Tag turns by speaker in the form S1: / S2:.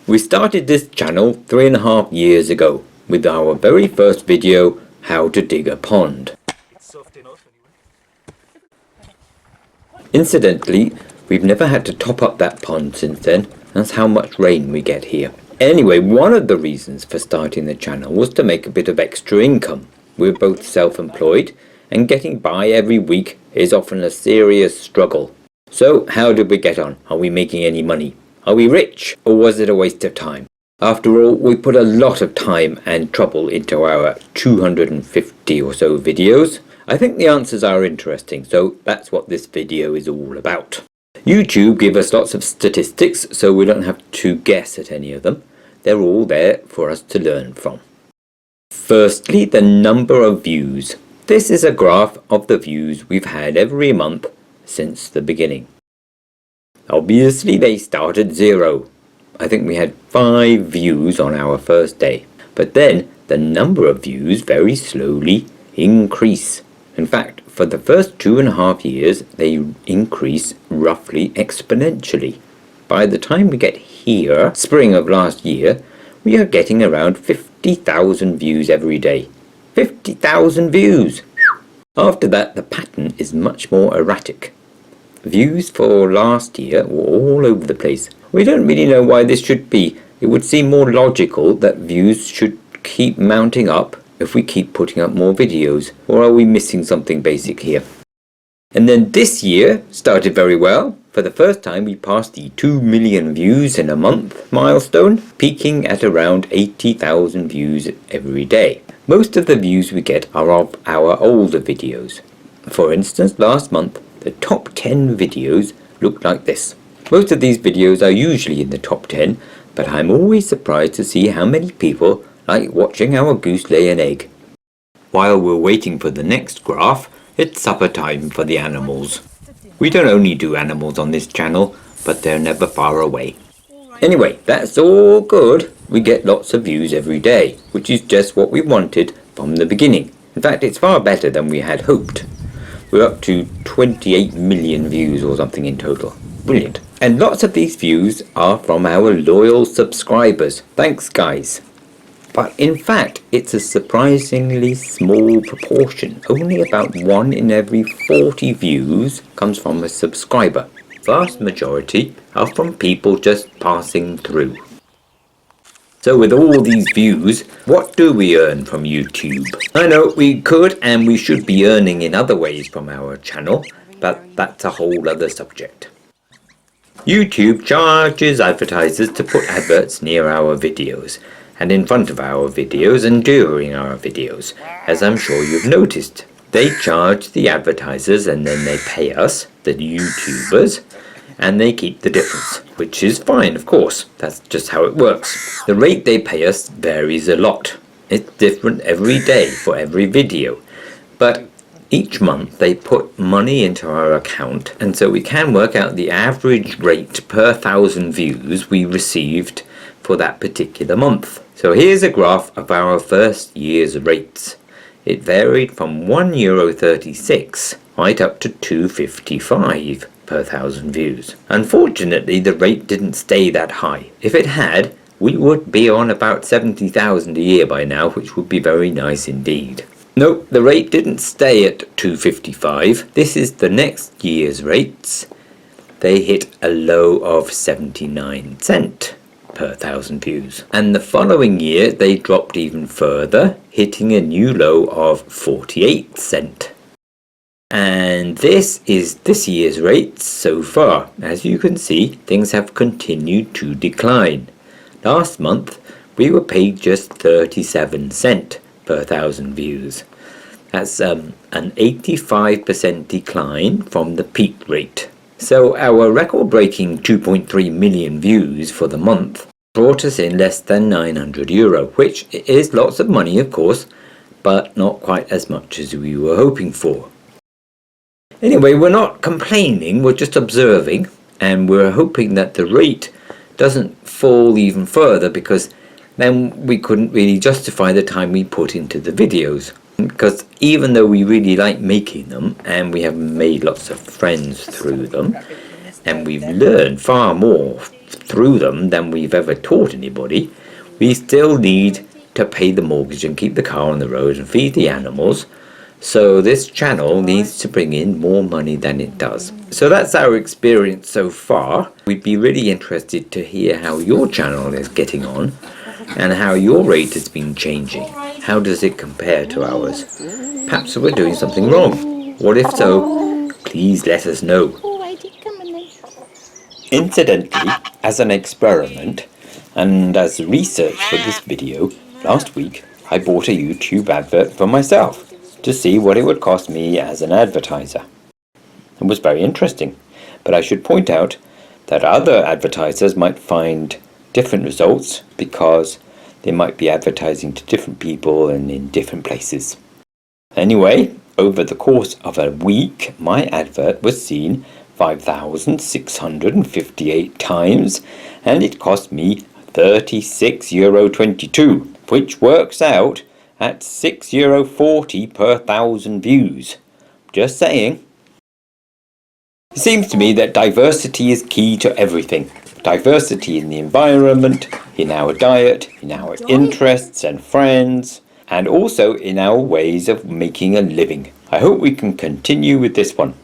S1: We started this channel 3.5 years ago with our very first video, how to dig a pond. Incidentally, we've never had to top up that pond since then. That's how much rain we get here. Anyway, one of the reasons for starting the channel was to make a bit of extra income. We're both self-employed and getting by every week is often a serious struggle. So how did we get on? Are we making any money? Are we rich? Or was it a waste of time? After all, we put a lot of time and trouble into our 250 or so videos. I think the answers are interesting, so that's what this video is all about. YouTube give us lots of statistics, so we don't have to guess at any of them. They're all there for us to learn from. Firstly, the number of views. This is a graph of the views we've had every month since the beginning. Obviously, they start at 0. I think we had 5 views on our first day. But then, the number of views very slowly increase. In fact, for the first 2.5 years, they increase roughly exponentially. By the time we get here, spring of last year, we are getting around 50,000 views every day. 50,000 views! After that, the pattern is much more erratic. Views for last year were all over the place. We don't really know why this should be. It would seem more logical that views should keep mounting up if we keep putting up more videos, or are we missing something basic here? And then this year started very well. For the first time we passed the 2 million views in a month milestone, peaking at around 80,000 views every day. Most of the views we get are of our older videos. For instance, last month the top 10 videos looked like this. Most of these videos are usually in the top 10, but I'm always surprised to see how many people like watching our goose lay an egg. While we're waiting for the next graph, it's supper time for the animals. We don't only do animals on this channel, but they're never far away. Anyway, that's all good. We get lots of views every day, which is just what we wanted from the beginning. In fact, it's far better than we had hoped. We're up to 28 million views or something in total. Brilliant. And lots of these views are from our loyal subscribers. Thanks, guys. But in fact, it's a surprisingly small proportion. Only about 1 in every 40 views comes from a subscriber. Vast majority are from people just passing through. So with all these views, what do we earn from YouTube? I know we could and we should be earning in other ways from our channel, but that's a whole other subject. YouTube charges advertisers to put adverts near our videos, and in front of our videos and during our videos, as I'm sure you've noticed. They charge the advertisers and then they pay us, the YouTubers, and they keep the difference, which is fine, of course. That's just how it works. The rate they pay us varies a lot. It's different every day for every video, but each month they put money into our account, and so we can work out the average rate per 1,000 views we received for that particular month. So here's a graph of our first year's rates. It varied from €1.36 right up to $2.55 per 1,000 views. Unfortunately, the rate didn't stay that high. If it had, we would be on about 70,000 a year by now, which would be very nice indeed. Nope, the rate didn't stay at $2.55. This is the next year's rates. They hit a low of 79 cents per 1,000 views. And the following year they dropped even further, hitting a new low of 48 cents. And this is this year's rates so far. As you can see, things have continued to decline. Last month we were paid just 37 cents per 1,000 views. That's an 85% decline from the peak rate. So our record-breaking 2.3 million views for the month brought us in less than €900, which is lots of money, of course, but not quite as much as we were hoping for. Anyway, we're not complaining, we're just observing, and we're hoping that the rate doesn't fall even further, because then we couldn't really justify the time we put into the videos. Because even though we really like making them, and we have made lots of friends through them, and we've learned far more through them than we've ever taught anybody, we still need to pay the mortgage and keep the car on the road and feed the animals. So this channel needs to bring in more money than it does. So that's our experience so far. We'd be really interested to hear how your channel is getting on and how your rate has been changing. How does it compare to ours? Perhaps we're doing something wrong. What if so? Please let us know. Incidentally, as an experiment and as research for this video, last week I bought a YouTube advert for myself to see what it would cost me as an advertiser. It was very interesting, but I should point out that other advertisers might find different results because they might be advertising to different people and in different places. Anyway, over the course of a week, my advert was seen 5,658 times, and it cost me €36.22, which works out at €6.40 per 1,000 views. Just saying. It seems to me that diversity is key to everything. Diversity in the environment, in our diet, in our interests and friends, and also in our ways of making a living. I hope we can continue with this one.